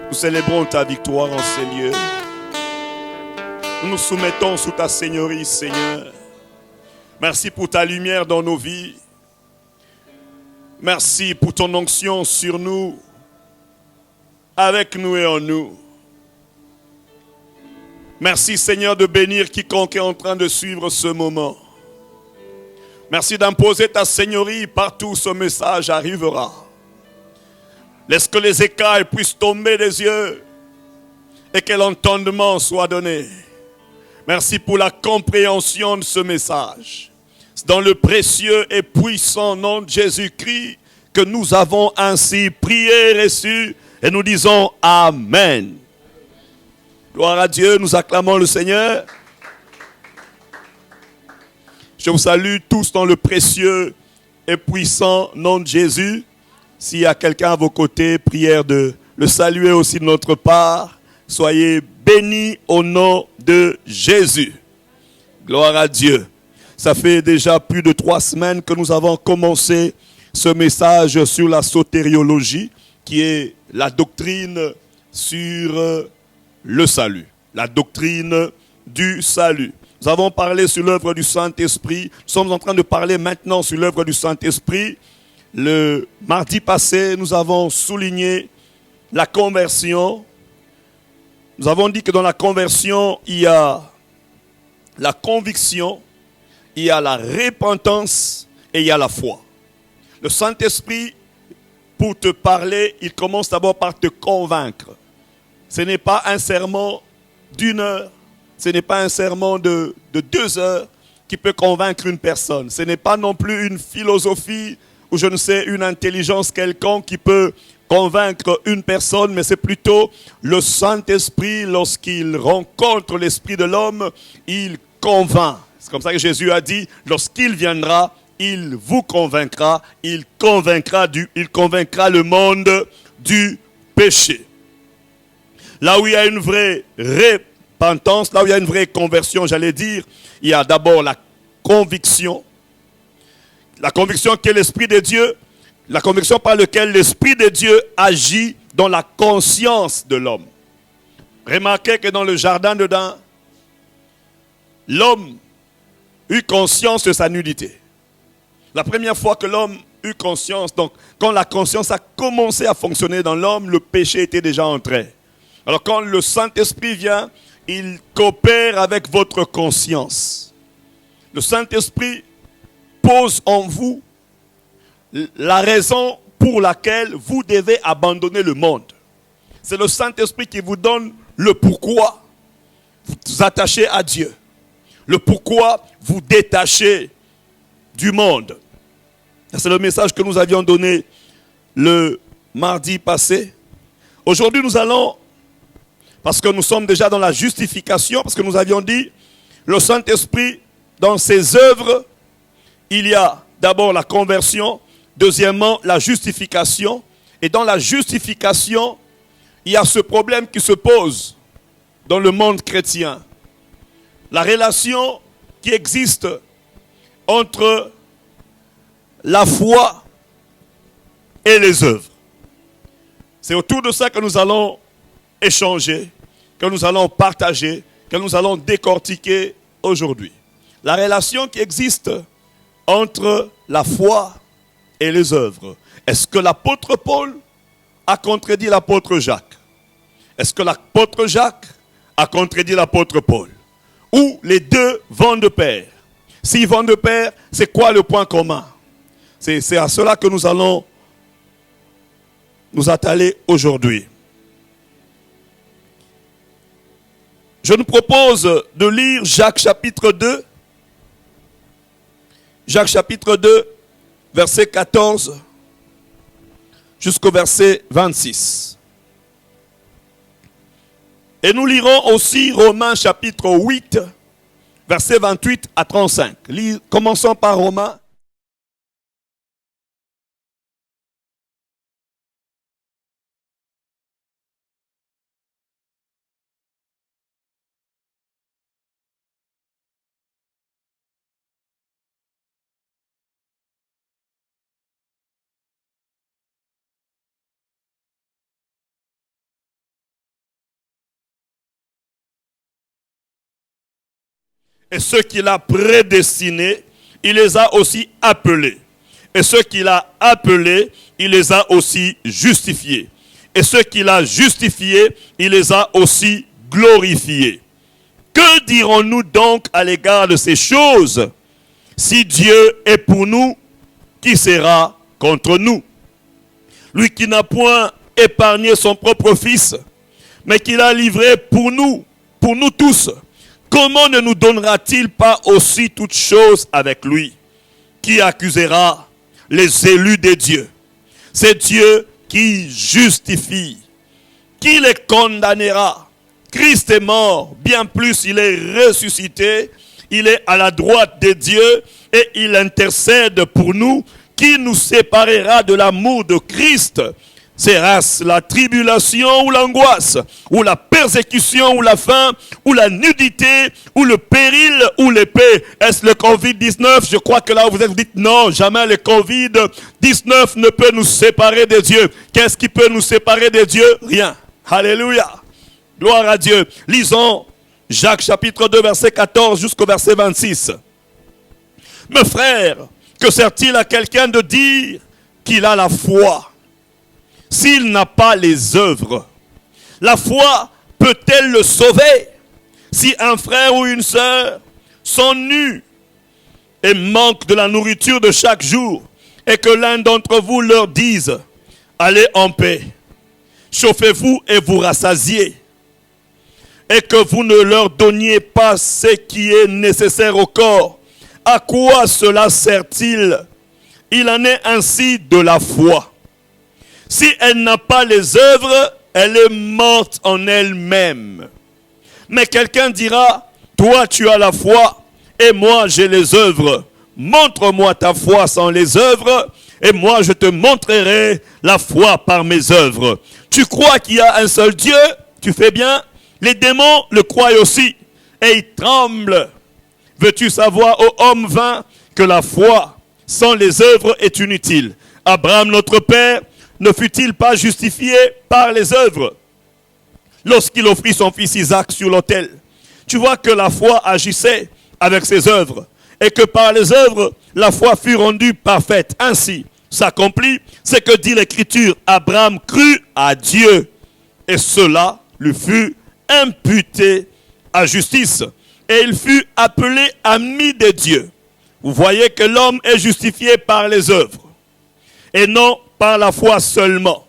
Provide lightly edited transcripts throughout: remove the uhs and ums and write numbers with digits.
Nous célébrons ta victoire en ces lieux. Nous nous soumettons sous ta seigneurie, Seigneur. Merci pour ta lumière dans nos vies. Merci pour ton onction sur nous, avec nous et en nous. Merci, Seigneur, de bénir quiconque est en train de suivre ce moment. Merci d'imposer ta seigneurie partout où ce message arrivera. Laisse que les écailles puissent tomber des yeux et que l'entendement soit donné. Merci pour la compréhension de ce message. C'est dans le précieux et puissant nom de Jésus-Christ que nous avons ainsi prié et reçu et nous disons Amen. Gloire à Dieu, nous acclamons le Seigneur. Je vous salue tous dans le précieux et puissant nom de Jésus. S'il y a quelqu'un à vos côtés, prière de le saluer aussi de notre part. Soyez bénis au nom de Jésus. Gloire à Dieu. Ça fait déjà plus de 3 semaines que nous avons commencé ce message sur la sotériologie, qui est la doctrine sur le salut. La doctrine du salut. Nous avons parlé sur l'œuvre du Saint-Esprit. Nous sommes en train de parler maintenant sur l'œuvre du Saint-Esprit. Le mardi passé, nous avons souligné la conversion. Nous avons dit que dans la conversion, il y a la conviction, il y a la repentance et il y a la foi. Le Saint-Esprit, pour te parler, il commence d'abord par te convaincre. Ce n'est pas un sermon d'1 heure, ce n'est pas un sermon de 2 heures qui peut convaincre une personne. Ce n'est pas non plus une philosophie ou je ne sais, une intelligence quelconque qui peut convaincre une personne, mais c'est plutôt le Saint-Esprit, lorsqu'il rencontre l'esprit de l'homme, il convainc. C'est comme ça que Jésus a dit, lorsqu'il viendra, il vous convaincra, il convaincra le monde du péché. Là où il y a une vraie repentance, là où il y a une vraie conversion, j'allais dire, il y a d'abord la conviction. La conviction qu'est l'Esprit de Dieu, la conviction par laquelle l'Esprit de Dieu agit dans la conscience de l'homme. Remarquez que dans le jardin d'Éden, l'homme eut conscience de sa nudité. La première fois que l'homme eut conscience, donc quand la conscience a commencé à fonctionner dans l'homme, le péché était déjà entré. Alors quand le Saint-Esprit vient, il coopère avec votre conscience. Le Saint-Esprit pose en vous la raison pour laquelle vous devez abandonner le monde. C'est le Saint-Esprit qui vous donne le pourquoi vous attachez à Dieu. Le pourquoi vous détachez du monde. C'est le message que nous avions donné le mardi passé. Aujourd'hui, nous allons, parce que nous sommes déjà dans la justification, parce que nous avions dit, le Saint-Esprit, dans ses œuvres, il y a d'abord la conversion, deuxièmement la justification. Et dans la justification, il y a ce problème qui se pose dans le monde chrétien. La relation qui existe entre la foi et les œuvres. C'est autour de ça que nous allons échanger, que nous allons partager, que nous allons décortiquer aujourd'hui. La relation qui existe entre la foi et les œuvres. Est-ce que l'apôtre Paul a contredit l'apôtre Jacques? Est-ce que l'apôtre Jacques a contredit l'apôtre Paul? Ou les deux vont de pair? S'ils vont de pair, c'est quoi le point commun? C'est à cela que nous allons nous atteler aujourd'hui. Je nous propose de lire Jacques chapitre 2. Jacques chapitre 2, verset 14 jusqu'au verset 26. Et nous lirons aussi Romains chapitre 8, verset 28 à 35. Commençons par Romains. Et ceux qu'il a prédestinés, il les a aussi appelés. Et ceux qu'il a appelés, il les a aussi justifiés. Et ceux qu'il a justifiés, il les a aussi glorifiés. Que dirons-nous donc à l'égard de ces choses? Si Dieu est pour nous, qui sera contre nous? Lui qui n'a point épargné son propre fils, mais qui l'a livré pour nous tous. Comment ne nous donnera-t-il pas aussi toutes choses avec lui? Qui accusera les élus de Dieu? C'est Dieu qui justifie. Qui les condamnera? Christ est mort, bien plus il est ressuscité, il est à la droite de Dieu et il intercède pour nous. Qui nous séparera de l'amour de Christ? Sera-ce la tribulation ou l'angoisse, ou la persécution ou la faim, ou la nudité, ou le péril, ou l'épée? Est-ce le Covid-19? Je crois que là vous êtes, dites non, jamais le Covid-19 ne peut nous séparer de Dieu. Qu'est-ce qui peut nous séparer de Dieu? Rien. Alléluia. Gloire à Dieu. Lisons Jacques chapitre 2, verset 14 jusqu'au verset 26. Mes frères, que sert-il à quelqu'un de dire qu'il a la foi s'il n'a pas les œuvres? La foi peut-elle le sauver? Si un frère ou une sœur sont nus et manquent de la nourriture de chaque jour, et que l'un d'entre vous leur dise, allez en paix, chauffez-vous et vous rassasiez, et que vous ne leur donniez pas ce qui est nécessaire au corps, à quoi cela sert-il? Il en est ainsi de la foi. Si elle n'a pas les œuvres, elle est morte en elle-même. Mais quelqu'un dira, toi tu as la foi, et moi j'ai les œuvres. Montre-moi ta foi sans les œuvres, et moi je te montrerai la foi par mes œuvres. Tu crois qu'il y a un seul Dieu? Tu fais bien. Les démons le croient aussi, et ils tremblent. Veux-tu savoir, ô homme vain, que la foi sans les œuvres est inutile? Abraham notre père ne fut-il pas justifié par les œuvres lorsqu'il offrit son fils Isaac sur l'autel? Tu vois que la foi agissait avec ses œuvres, et que par les œuvres, la foi fut rendue parfaite. Ainsi s'accomplit ce que dit l'Écriture. Abraham crut à Dieu, et cela lui fut imputé à justice, et il fut appelé ami de Dieu. Vous voyez que l'homme est justifié par les œuvres, et non par la foi seulement.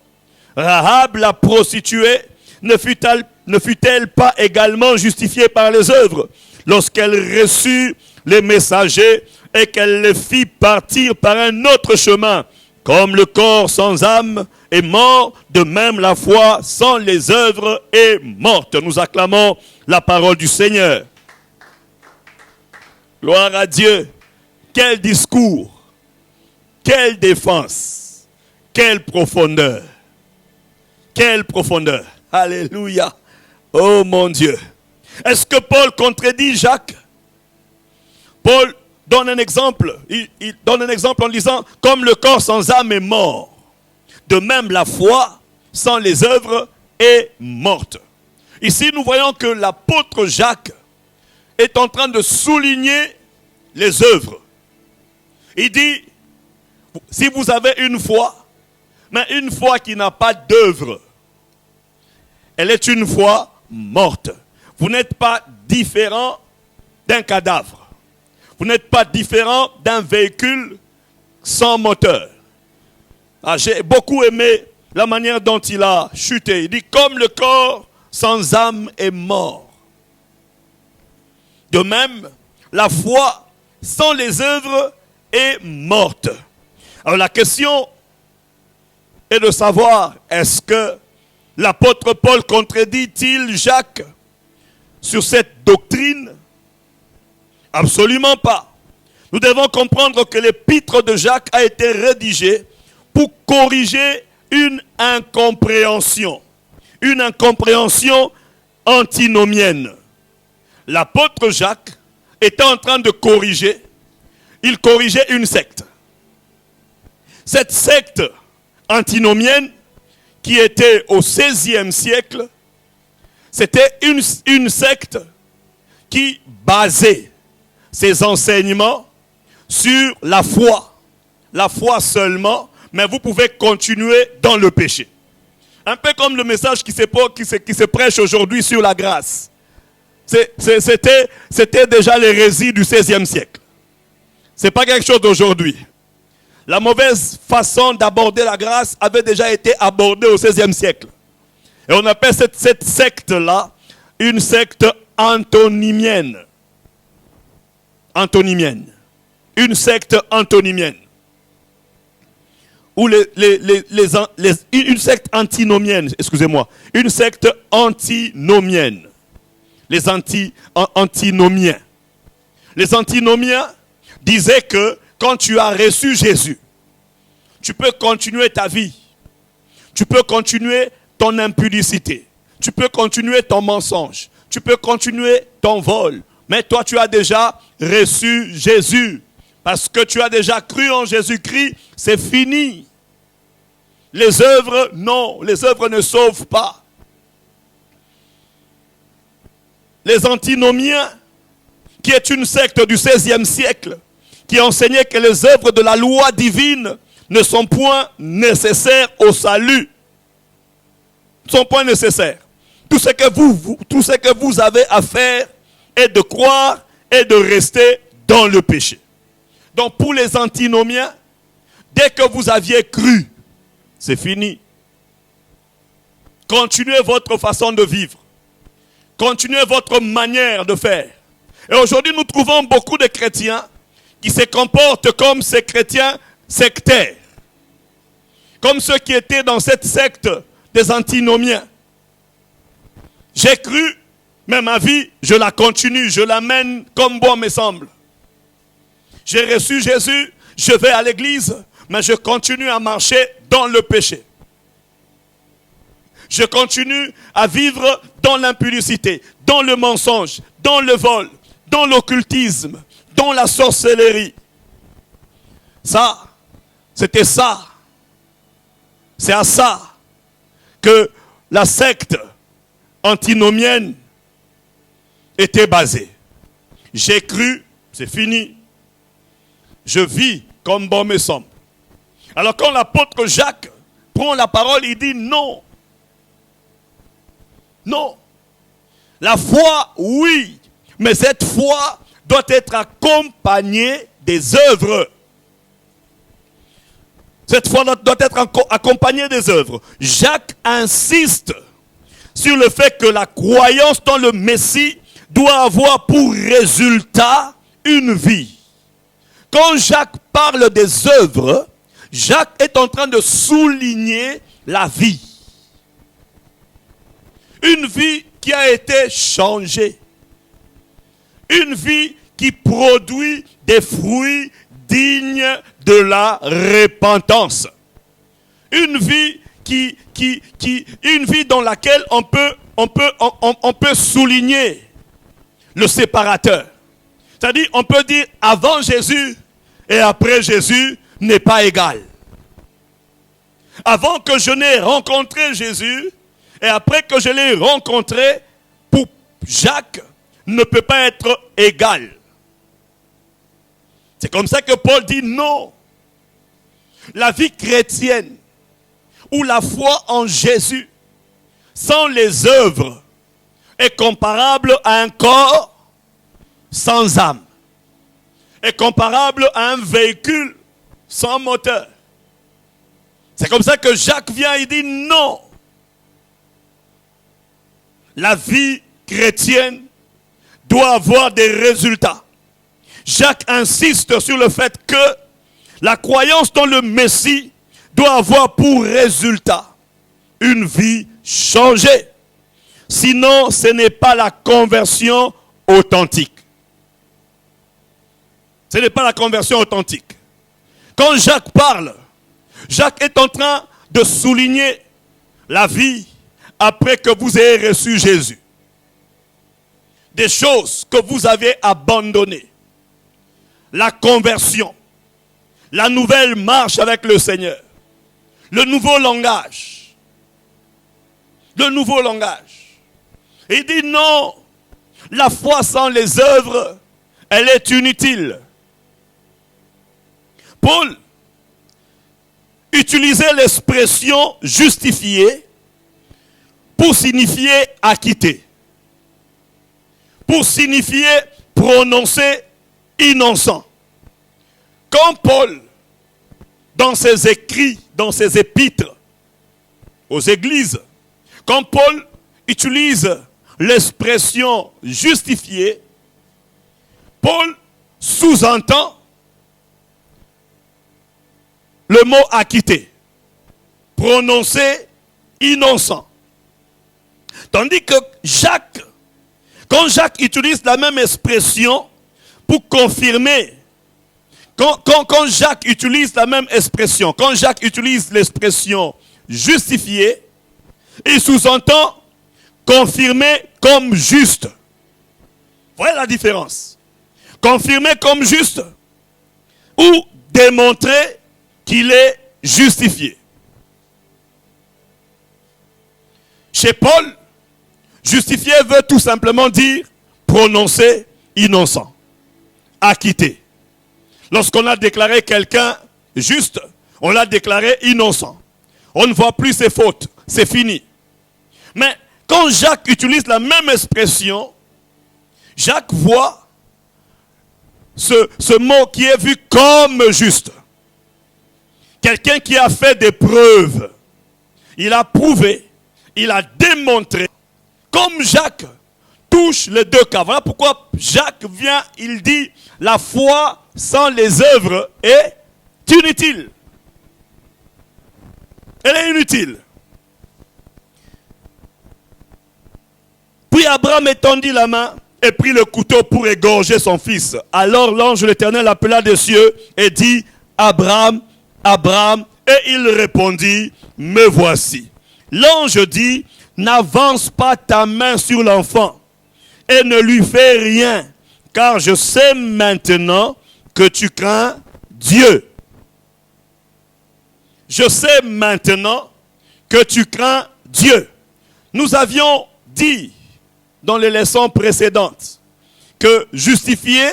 Rahab, la prostituée, ne fut-elle pas également justifiée par les œuvres lorsqu'elle reçut les messagers et qu'elle les fit partir par un autre chemin? Comme le corps sans âme est mort, de même la foi sans les œuvres est morte. Nous acclamons la parole du Seigneur. Gloire à Dieu. Quel discours, quelle défense, quelle profondeur. Quelle profondeur. Alléluia. Oh mon Dieu. Est-ce que Paul contredit Jacques? Paul donne un exemple. Il donne un exemple en disant, comme le corps sans âme est mort, de même la foi sans les œuvres est morte. Ici, nous voyons que l'apôtre Jacques est en train de souligner les œuvres. Il dit, si vous avez une foi, mais une foi qui n'a pas d'œuvre, elle est une foi morte. Vous n'êtes pas différent d'un cadavre. Vous n'êtes pas différent d'un véhicule sans moteur. Ah, j'ai beaucoup aimé la manière dont il a chuté. Il dit, comme le corps sans âme est mort. De même, la foi sans les œuvres est morte. Alors la question est de savoir, est-ce que l'apôtre Paul contredit-il Jacques sur cette doctrine? Absolument pas. Nous devons comprendre que l'épître de Jacques a été rédigé pour corriger une incompréhension antinomienne. L'apôtre Jacques était en train de corriger, il corrigeait une secte. Cette secte antinomienne qui était au XVIe siècle, c'était une secte qui basait ses enseignements sur la foi seulement, mais vous pouvez continuer dans le péché. Un peu comme le message qui se prêche aujourd'hui sur la grâce. C'était déjà l'hérésie du XVIe siècle. Ce n'est pas quelque chose d'aujourd'hui. La mauvaise façon d'aborder la grâce avait déjà été abordée au XVIe siècle. Et on appelle cette secte-là une secte antonimienne. Une secte antonimienne. Ou une secte antinomienne, excusez-moi. Une secte antinomienne. Les antinomiens. Les antinomiens disaient que quand tu as reçu Jésus, tu peux continuer ta vie. Tu peux continuer ton impudicité. Tu peux continuer ton mensonge. Tu peux continuer ton vol. Mais toi, tu as déjà reçu Jésus. Parce que tu as déjà cru en Jésus-Christ, c'est fini. Les œuvres, non. Les œuvres ne sauvent pas. Les antinomiens, qui est une secte du XVIe siècle, qui enseignait que les œuvres de la loi divine ne sont point nécessaires au salut. Ne sont point nécessaires. Tout ce que vous avez à faire est de croire et de rester dans le péché. Donc pour les antinomiens, dès que vous aviez cru, c'est fini. Continuez votre façon de vivre. Continuez votre manière de faire. Et aujourd'hui, nous trouvons beaucoup de chrétiens qui se comportent comme ces chrétiens sectaires. Comme ceux qui étaient dans cette secte des antinomiens. J'ai cru, mais ma vie, je la continue, je la mène comme bon me semble. J'ai reçu Jésus, je vais à l'église, mais je continue à marcher dans le péché. Je continue à vivre dans l'impudicité, dans le mensonge, dans le vol, dans l'occultisme, dans la sorcellerie. Ça, c'était ça. C'est à ça que la secte antinomienne était basée. J'ai cru, c'est fini. Je vis comme bon me semble. Alors quand l'apôtre Jacques prend la parole, il dit non. Non. La foi, oui. Mais cette foi doit être accompagnée des œuvres. Cette foi doit être accompagnée des œuvres. Jacques insiste sur le fait que la croyance dans le Messie doit avoir pour résultat une vie. Quand Jacques parle des œuvres, Jacques est en train de souligner la vie. Une vie qui a été changée. Une vie qui produit des fruits dignes de la repentance. Une vie une vie dans laquelle on peut souligner le séparateur. C'est-à-dire, on peut dire avant Jésus et après Jésus n'est pas égal. Avant que je n'ai rencontré Jésus et après que je l'ai rencontré, pour Jacques, ne peut pas être égal. C'est comme ça que Paul dit non. La vie chrétienne ou la foi en Jésus sans les œuvres est comparable à un corps sans âme. Est comparable à un véhicule sans moteur. C'est comme ça que Jacques vient et dit non. La vie chrétienne doit avoir des résultats. Jacques insiste sur le fait que la croyance dans le Messie doit avoir pour résultat une vie changée. Sinon, ce n'est pas la conversion authentique. Ce n'est pas la conversion authentique. Quand Jacques parle, Jacques est en train de souligner la vie après que vous ayez reçu Jésus. Des choses que vous avez abandonnées. La conversion. La nouvelle marche avec le Seigneur. Le nouveau langage. Le nouveau langage. Il dit non. La foi sans les œuvres, elle est inutile. Paul utilisait l'expression justifier pour signifier acquitter. Pour signifier prononcer innocent. Quand Paul, dans ses écrits, dans ses épîtres aux églises, quand Paul utilise l'expression justifier, Paul sous-entend le mot acquitté, prononcé innocent. Tandis que Jacques, quand Jacques utilise la même expression pour confirmer, quand Jacques utilise la même expression, quand Jacques utilise l'expression justifié, il sous-entend confirmer comme juste. Voyez la différence. Confirmer comme juste ou démontrer qu'il est justifié. Chez Paul, justifié veut tout simplement dire prononcer innocent, acquitté. Lorsqu'on a déclaré quelqu'un juste, on l'a déclaré innocent. On ne voit plus ses fautes, c'est fini. Mais quand Jacques utilise la même expression, Jacques voit ce mot qui est vu comme juste. Quelqu'un qui a fait des preuves. Il a prouvé, il a démontré. Comme Jacques touche les deux cas. Voilà pourquoi Jacques vient, il dit, la foi sans les œuvres est inutile. Elle est inutile. Puis Abraham étendit la main et prit le couteau pour égorger son fils. Alors l'ange de l'Éternel appela des cieux et dit, Abraham, Abraham, et il répondit, me voici. L'ange dit, n'avance pas ta main sur l'enfant et ne lui fais rien, car je sais maintenant que tu crains Dieu. Je sais maintenant que tu crains Dieu. Nous avions dit dans les leçons précédentes que justifier,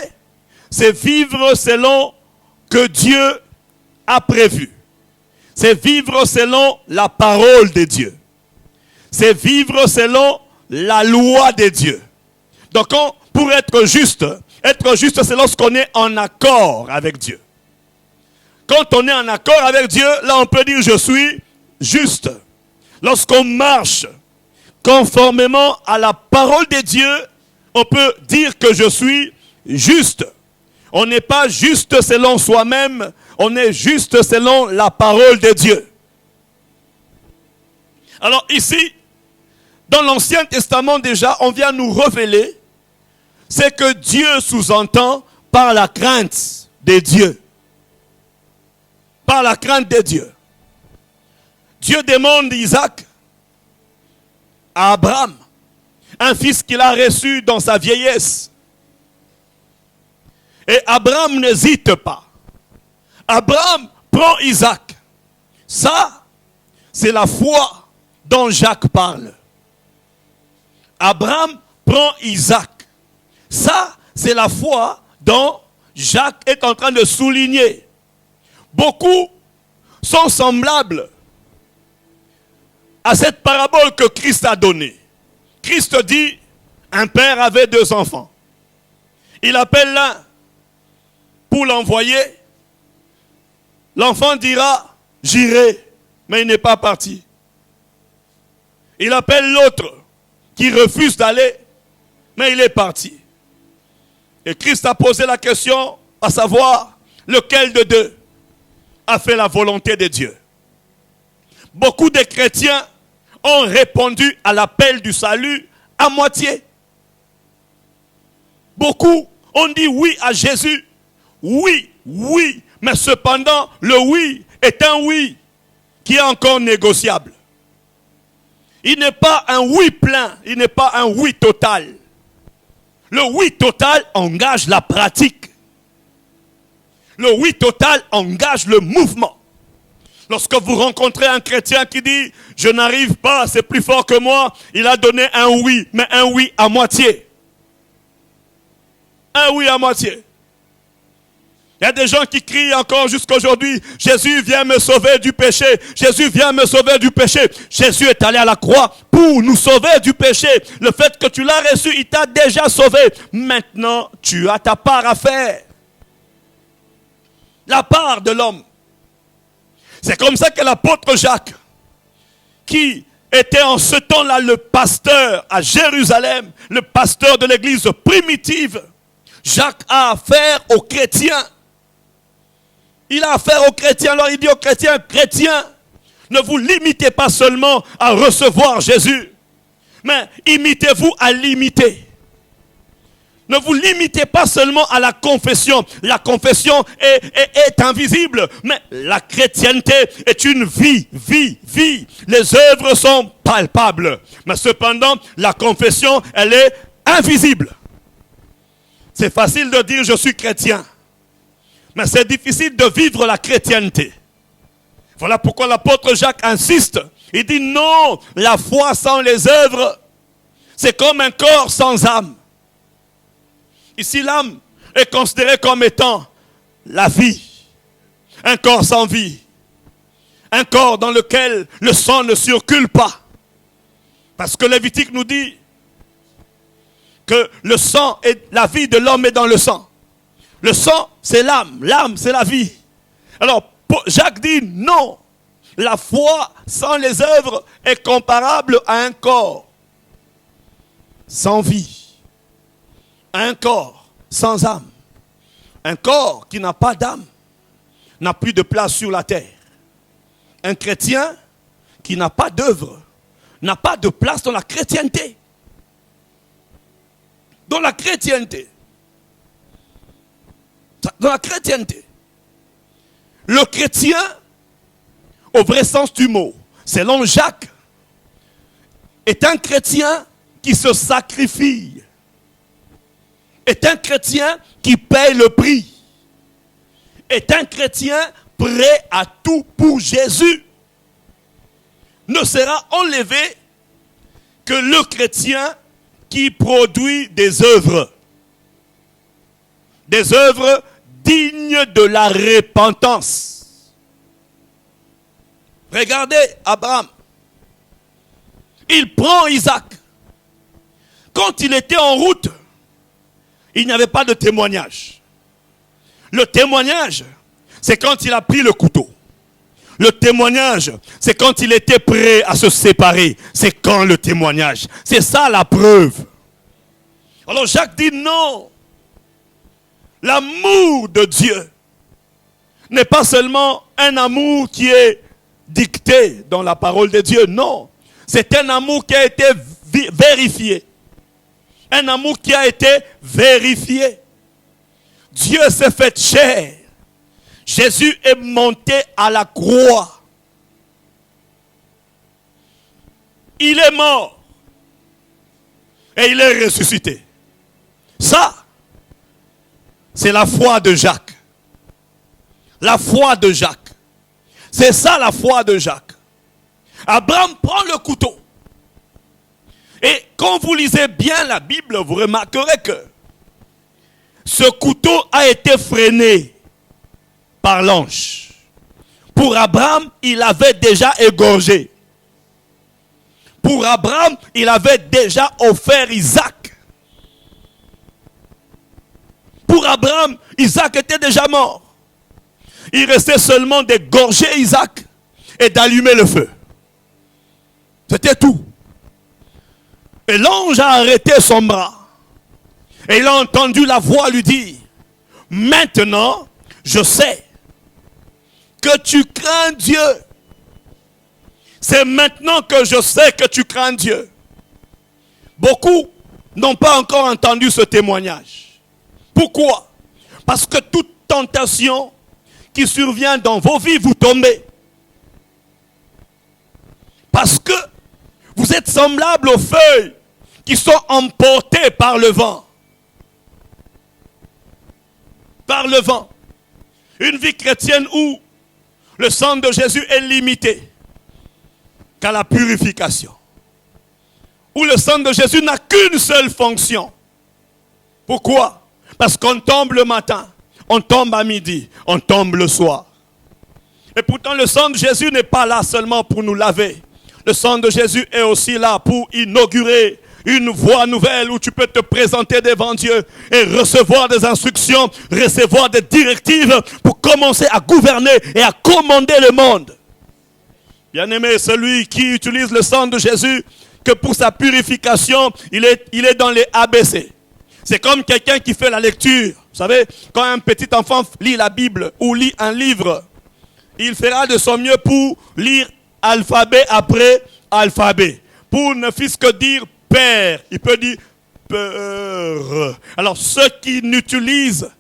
c'est vivre selon que Dieu a prévu. C'est vivre selon la parole de Dieu. C'est vivre selon la loi de Dieu. Donc, pour être juste, c'est lorsqu'on est en accord avec Dieu. Quand on est en accord avec Dieu, là on peut dire je suis juste. Lorsqu'on marche conformément à la parole de Dieu, on peut dire que je suis juste. On n'est pas juste selon soi-même, on est juste selon la parole de Dieu. Alors ici, dans l'Ancien Testament déjà, on vient nous révéler ce que Dieu sous-entend par la crainte de Dieu. Par la crainte de Dieu. Dieu demande Isaac à Abraham, un fils qu'il a reçu dans sa vieillesse. Et Abraham n'hésite pas. Abraham prend Isaac. Ça, c'est la foi dont Jacques parle. Abraham prend Isaac. Ça, c'est la foi dont Jacques est en train de souligner. Beaucoup sont semblables à cette parabole que Christ a donnée. Christ dit, un père avait 2 enfants. Il appelle l'un pour l'envoyer L'enfant dira, j'irai, mais il n'est pas parti. Il appelle l'autre qui refuse d'aller, mais il est parti. Et Christ a posé la question, à savoir, lequel de deux a fait la volonté de Dieu? Beaucoup de chrétiens ont répondu à l'appel du salut à moitié. Beaucoup ont dit oui à Jésus. Oui, oui. Mais cependant, le oui est un oui qui est encore négociable. Il n'est pas un oui plein, il n'est pas un oui total. Le oui total engage la pratique. Le oui total engage le mouvement. Lorsque vous rencontrez un chrétien qui dit « Je n'arrive pas, c'est plus fort que moi », il a donné un oui, mais un oui à moitié. Un oui à moitié. Il y a des gens qui crient encore jusqu'à aujourd'hui « Jésus vient me sauver du péché, Jésus vient me sauver du péché ». Jésus est allé à la croix pour nous sauver du péché. Le fait que tu l'as reçu, il t'a déjà sauvé. Maintenant, tu as ta part à faire. La part de l'homme. C'est comme ça que l'apôtre Jacques, qui était en ce temps-là le pasteur à Jérusalem, le pasteur de l'église primitive, Jacques a affaire aux chrétiens. Il a affaire aux chrétiens. Alors il dit aux chrétiens, chrétiens, ne vous limitez pas seulement à recevoir Jésus, mais imitez-vous à l'imiter. Ne vous limitez pas seulement à la confession. La confession est invisible, mais la chrétienté est une vie. Les œuvres sont palpables, mais cependant, la confession, elle est invisible. C'est facile de dire je suis chrétien, mais c'est difficile de vivre la chrétienté. Voilà pourquoi l'apôtre Jacques insiste. Il dit non, la foi sans les œuvres, c'est comme un corps sans âme. Ici, l'âme est considérée comme étant la vie. Un corps sans vie. Un corps dans lequel le sang ne circule pas. Parce que Lévitique nous dit que le sang, la vie de l'homme est dans le sang. Le sang, c'est l'âme. L'âme, c'est la vie. Alors, Jacques dit non. La foi sans les œuvres est comparable à un corps sans vie. Un corps sans âme. Un corps qui n'a pas d'âme n'a plus de place sur la terre. Un chrétien qui n'a pas d'œuvre n'a pas de place dans la chrétienté. Dans la chrétienté. Dans la chrétienté. Le chrétien, au vrai sens du mot, selon Jacques, est un chrétien qui se sacrifie. Est un chrétien qui paye le prix. Est un chrétien prêt à tout pour Jésus. Ne sera enlevé que le chrétien qui produit des œuvres. Des œuvres dignes de la repentance. Regardez Abraham. Il prend Isaac. Quand il était en route, il n'y avait pas de témoignage. Le témoignage, c'est quand il a pris le couteau. Le témoignage, c'est quand il était prêt à se séparer. C'est quand le témoignage. C'est ça la preuve. Alors Jacques dit non. L'amour de Dieu n'est pas seulement un amour qui est dicté dans la parole de Dieu. Non. C'est un amour qui a été vérifié. Un amour qui a été vérifié. Dieu s'est fait chair. Jésus est monté à la croix. Il est mort. Et il est ressuscité. Ça, c'est la foi de Jacques. La foi de Jacques. C'est ça la foi de Jacques. Abraham prend le couteau. Et quand vous lisez bien la Bible, vous remarquerez que ce couteau a été freiné par l'ange. Pour Abraham, il avait déjà égorgé. Pour Abraham, il avait déjà offert Isaac. Pour Abraham, Isaac était déjà mort. Il restait seulement d'égorger Isaac et d'allumer le feu. C'était tout. Et l'ange a arrêté son bras. Et il a entendu la voix lui dire, maintenant, je sais que tu crains Dieu. C'est maintenant que je sais que tu crains Dieu. Beaucoup n'ont pas encore entendu ce témoignage. Pourquoi? Parce que toute tentation qui survient dans vos vies, vous tombez. Parce que vous êtes semblables aux feuilles qui sont emportées par le vent. Par le vent. Une vie chrétienne où le sang de Jésus est limité qu'à la purification. Où le sang de Jésus n'a qu'une seule fonction. Pourquoi? Parce qu'on tombe le matin, on tombe à midi, on tombe le soir. Et pourtant le sang de Jésus n'est pas là seulement pour nous laver. Le sang de Jésus est aussi là pour inaugurer une voie nouvelle où tu peux te présenter devant Dieu et recevoir des instructions, recevoir des directives pour commencer à gouverner et à commander le monde. Bien-aimé, celui qui utilise le sang de Jésus que pour sa purification, il est dans les ABC. C'est comme quelqu'un qui fait la lecture. Vous savez, quand un petit enfant lit la Bible ou lit un livre, il fera de son mieux pour lire alphabet après alphabet. Pour ne fût-ce que dire père, il peut dire peur. Alors ceux qui n'utilisent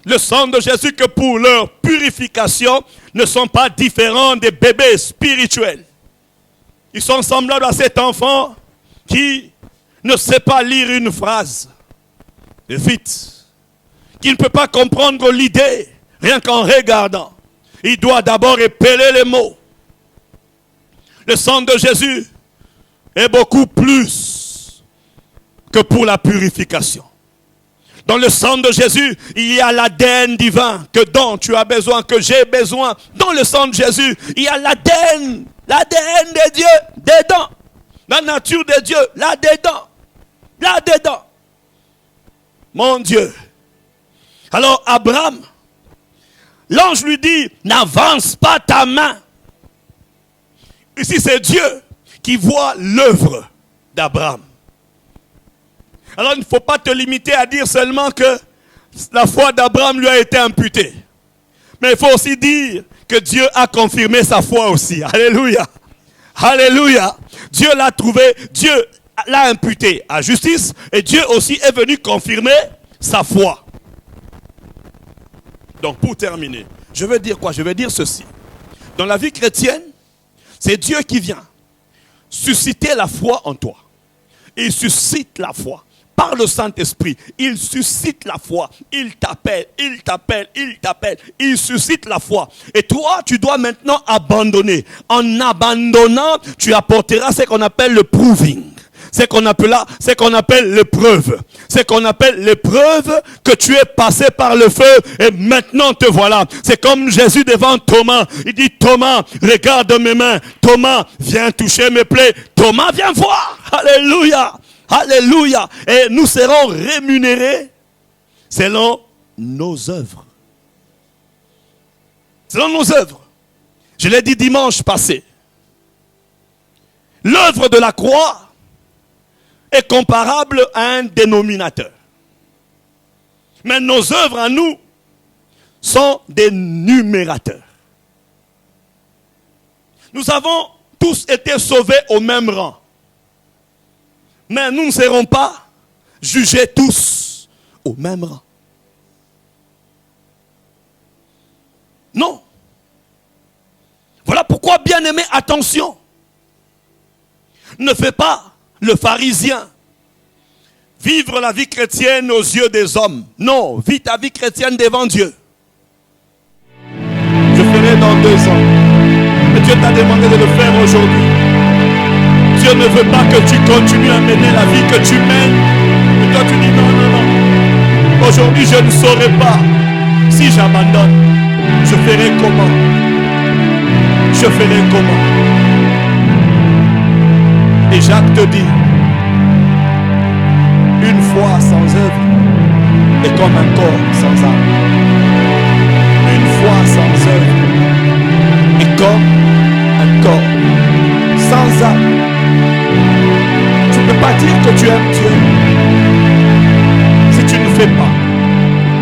le sang de Jésus que pour leur purification ne sont pas différents des bébés spirituels. Ils sont semblables à cet enfant qui ne sait pas lire une phrase. Et vite. Qui ne peut pas comprendre l'idée rien qu'en regardant. Il doit d'abord épeler les mots. Le sang de Jésus est beaucoup plus que pour la purification. Dans le sang de Jésus, il y a l'ADN divin que dont tu as besoin, que j'ai besoin. Dans le sang de Jésus, il y a l'ADN de Dieu dedans. La nature de Dieu là-dedans. Là-dedans. Mon Dieu. Alors Abraham, l'ange lui dit, n'avance pas ta main. Ici c'est Dieu qui voit l'œuvre d'Abraham. Alors il ne faut pas te limiter à dire seulement que la foi d'Abraham lui a été imputée. Mais il faut aussi dire que Dieu a confirmé sa foi aussi. Alléluia. Alléluia. Dieu l'a trouvé, Dieu l'a imputé à justice et Dieu aussi est venu confirmer sa foi. Donc pour terminer, je veux dire quoi? Je veux dire ceci. Dans la vie chrétienne, c'est Dieu qui vient susciter la foi en toi. Il suscite la foi. Par le Saint-Esprit, il suscite la foi. Il t'appelle, il t'appelle, il t'appelle. Il suscite la foi. Et toi, tu dois maintenant abandonner. En abandonnant, tu apporteras ce qu'on appelle le proving. C'est qu'on appelle l'épreuve. C'est qu'on appelle l'épreuve que tu es passé par le feu et maintenant te voilà. C'est comme Jésus devant Thomas. Il dit, Thomas, regarde mes mains. Thomas, viens toucher mes plaies. Thomas, viens voir. Alléluia. Alléluia. Et nous serons rémunérés selon nos œuvres. Selon nos œuvres. Je l'ai dit dimanche passé. L'œuvre de la croix est comparable à un dénominateur. Mais nos œuvres à nous sont des numérateurs. Nous avons tous été sauvés au même rang. Mais nous ne serons pas jugés tous au même rang. Non. Voilà pourquoi, bien-aimé, attention. Ne fais pas le pharisien. Vivre la vie chrétienne aux yeux des hommes. Non, vis ta vie chrétienne devant Dieu. Je ferai dans 2 ans. Mais Dieu t'a demandé de le faire aujourd'hui. Dieu ne veut pas que tu continues à mener la vie que tu mènes. Et toi tu dis non, non, non. Aujourd'hui je ne saurai pas. Si j'abandonne, je ferai comment? Je ferai comment? Et Jacques te dit, une foi sans œuvre est comme un corps sans âme. Une foi sans œuvre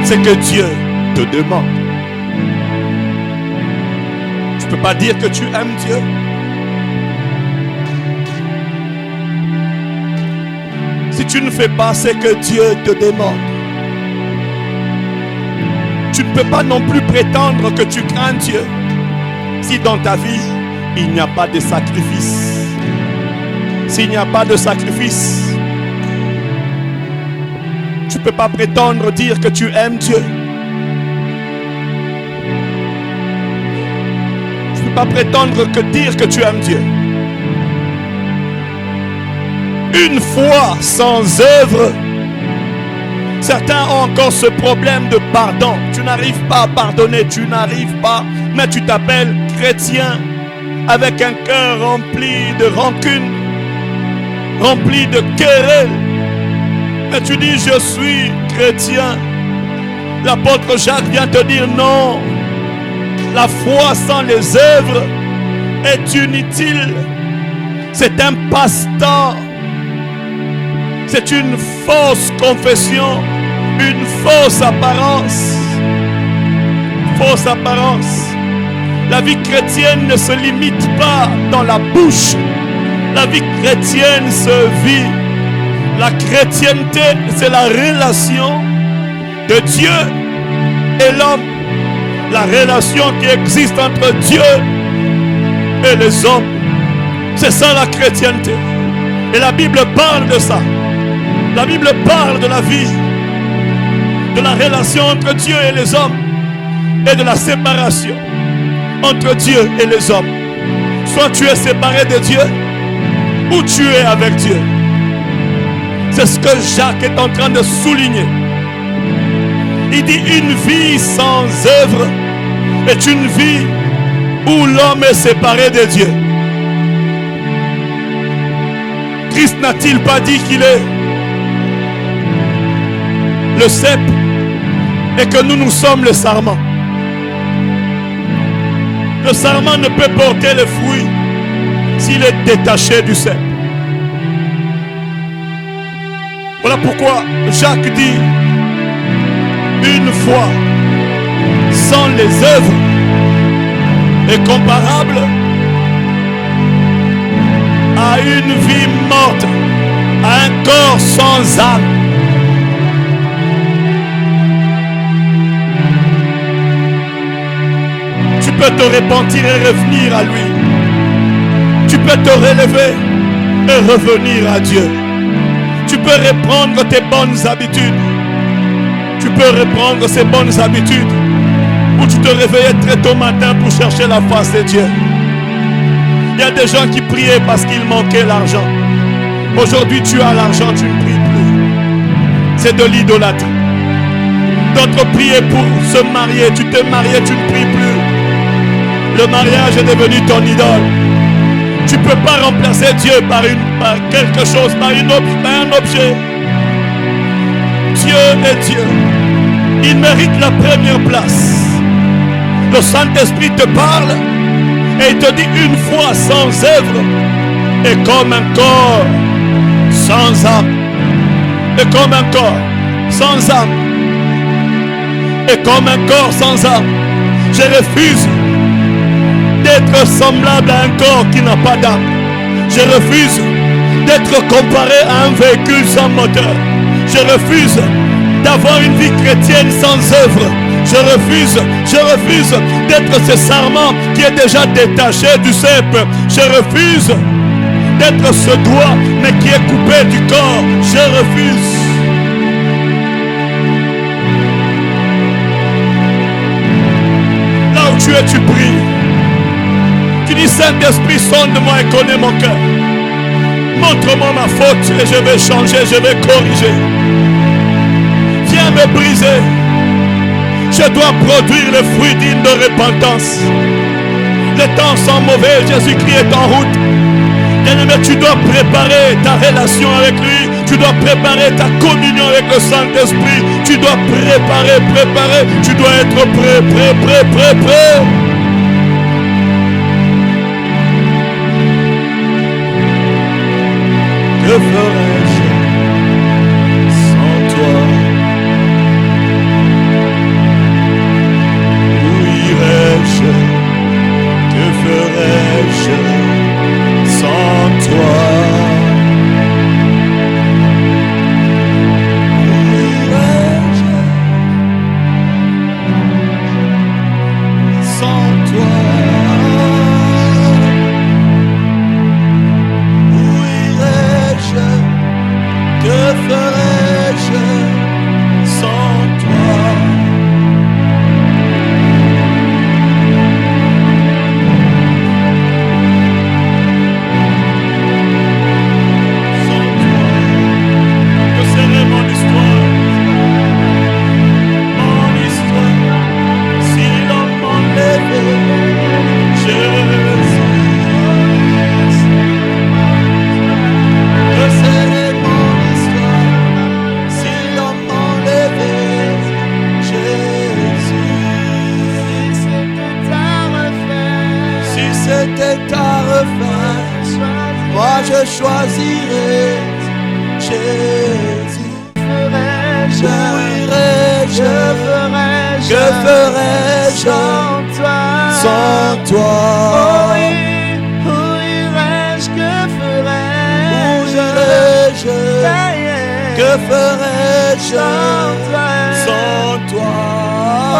ce que Dieu te demande. Tu ne peux pas dire que tu aimes Dieu. Si tu ne fais pas ce que Dieu te demande, tu ne peux pas non plus prétendre que tu crains Dieu si dans ta vie, il n'y a pas de sacrifice. S'il n'y a pas de sacrifice, tu ne peux pas prétendre dire que tu aimes Dieu. Tu ne peux pas prétendre que dire que tu aimes Dieu. Une foi sans œuvre. Certains ont encore ce problème de pardon. Tu n'arrives pas à pardonner, tu n'arrives pas. Mais tu t'appelles chrétien avec un cœur rempli de rancune, rempli de querelle. Mais tu dis je suis chrétien. L'apôtre Jacques vient te dire non. La foi sans les œuvres est inutile. C'est un passe-temps. C'est une fausse confession, une fausse apparence. Fausse apparence. La vie chrétienne ne se limite pas dans la bouche. La vie chrétienne se vit. La chrétienté, c'est la relation de Dieu et l'homme. La relation qui existe entre Dieu et les hommes. C'est ça la chrétienté. Et la Bible parle de ça. La Bible parle de la vie, de la relation entre Dieu et les hommes et de la séparation entre Dieu et les hommes. Soit tu es séparé de Dieu ou tu es avec Dieu. C'est ce que Jacques est en train de souligner. Il dit une vie sans œuvre est une vie où l'homme est séparé de Dieu. Christ n'a-t-il pas dit qu'il est le cep et que nous sommes le sarment? Le sarment ne peut porter le fruit s'il est détaché du cep. Voilà pourquoi Jacques dit une foi sans les œuvres est comparable à une vie morte, à un corps sans âme. Tu peux te repentir et revenir à lui. Tu peux te relever et revenir à Dieu. Tu peux reprendre tes bonnes habitudes. Tu peux reprendre ces bonnes habitudes où tu te réveillais très tôt matin pour chercher la face de Dieu. Il y a des gens qui priaient parce qu'il manquait l'argent. Aujourd'hui, tu as l'argent, tu ne pries plus. C'est de l'idolâtrie. D'autres priaient pour se marier. Tu t'es marié, tu ne pries plus. Le mariage est devenu ton idole. Tu ne peux pas remplacer Dieu par quelque chose, par un objet. Dieu est Dieu. Il mérite la première place. Le Saint-Esprit te parle et il te dit une foi sans œuvre est comme un corps sans âme. Et comme un corps sans âme. Et comme un corps sans âme. Je refuse d'être semblable à un corps qui n'a pas d'âme. Je refuse d'être comparé à un véhicule sans moteur. Je refuse d'avoir une vie chrétienne sans œuvre. Je refuse d'être ce sarment qui est déjà détaché du cep. Je refuse d'être ce doigt mais qui est coupé du corps. Je refuse. Là où tu es, tu pries. Tu dis Saint-Esprit, sonde-moi et connais mon cœur. Montre-moi ma faute et je vais changer, je vais corriger. Viens me briser. Je dois produire le fruit digne de repentance. Les temps sont mauvais, Jésus-Christ est en route. Bien-aimé, tu dois préparer ta relation avec lui. Tu dois préparer ta communion avec le Saint-Esprit. Tu dois préparer. Tu dois être prêt. Que ferais-je ? c'était ta refaire, moi je choisirais Jésus. Ferai-je, Où irais-je, que ferai-je sans toi? sans toi? Oh oui, où irais-je, que ferai-je? Où irais-je, que ferais-je sans toi? sans toi? Oh,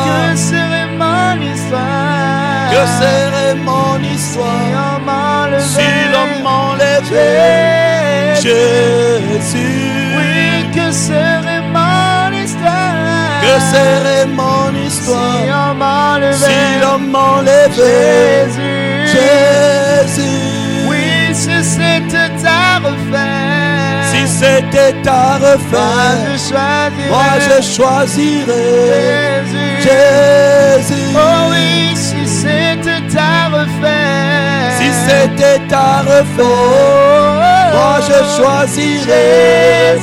que serait mon histoire? Que serait mon histoire si l'on m'enlevait Jésus? Oui, que serait mon histoire? Que serait mon histoire si l'on m'enlevait Jésus? Oui, si c'était ta refaire, Si c'était ta refaire, moi je choisirais Jésus. Oh oui, si c'était ta refaire, Si c'était ta refaire, moi je choisirais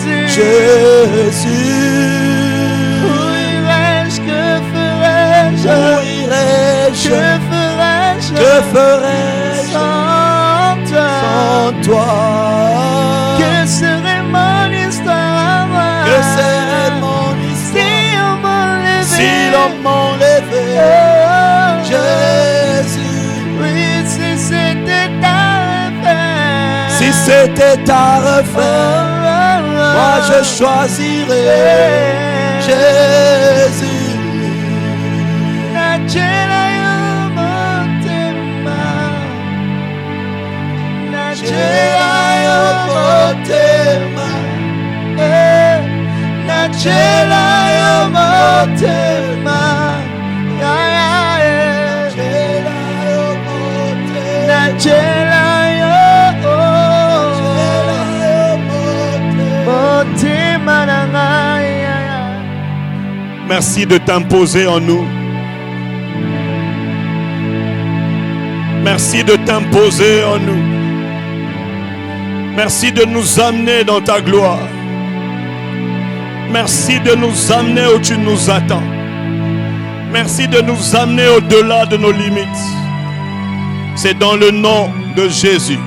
Jésus. Où irais-je, que ferais-je? Où irais-je, Que ferais-je? que ferais-je sans toi? sans toi? Que serait mon histoire? Que serait mon si histoire on m'enlevait? si l'on m'enlevait Oh, Jésus? oui, si c'était ta refaire, Si c'était ta refaire, moi je choisirais Jésus. Nachelayo motema, nachelayo motema, nachelayo motema, nachelayo motema na ngai. Merci de t'imposer en nous. Merci de t'imposer en nous. Merci de nous amener dans ta gloire. Merci de nous amener où tu nous attends. Merci de nous amener au-delà de nos limites. C'est dans le nom de Jésus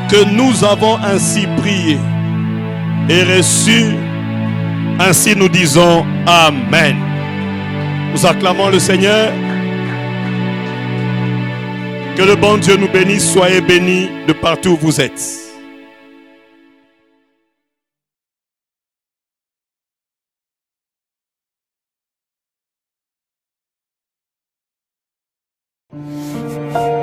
que nous avons ainsi prié et reçu. Ainsi nous disons Amen. Nous acclamons le Seigneur. Que le bon Dieu nous bénisse. Soyez bénis de partout où vous êtes. Thank you.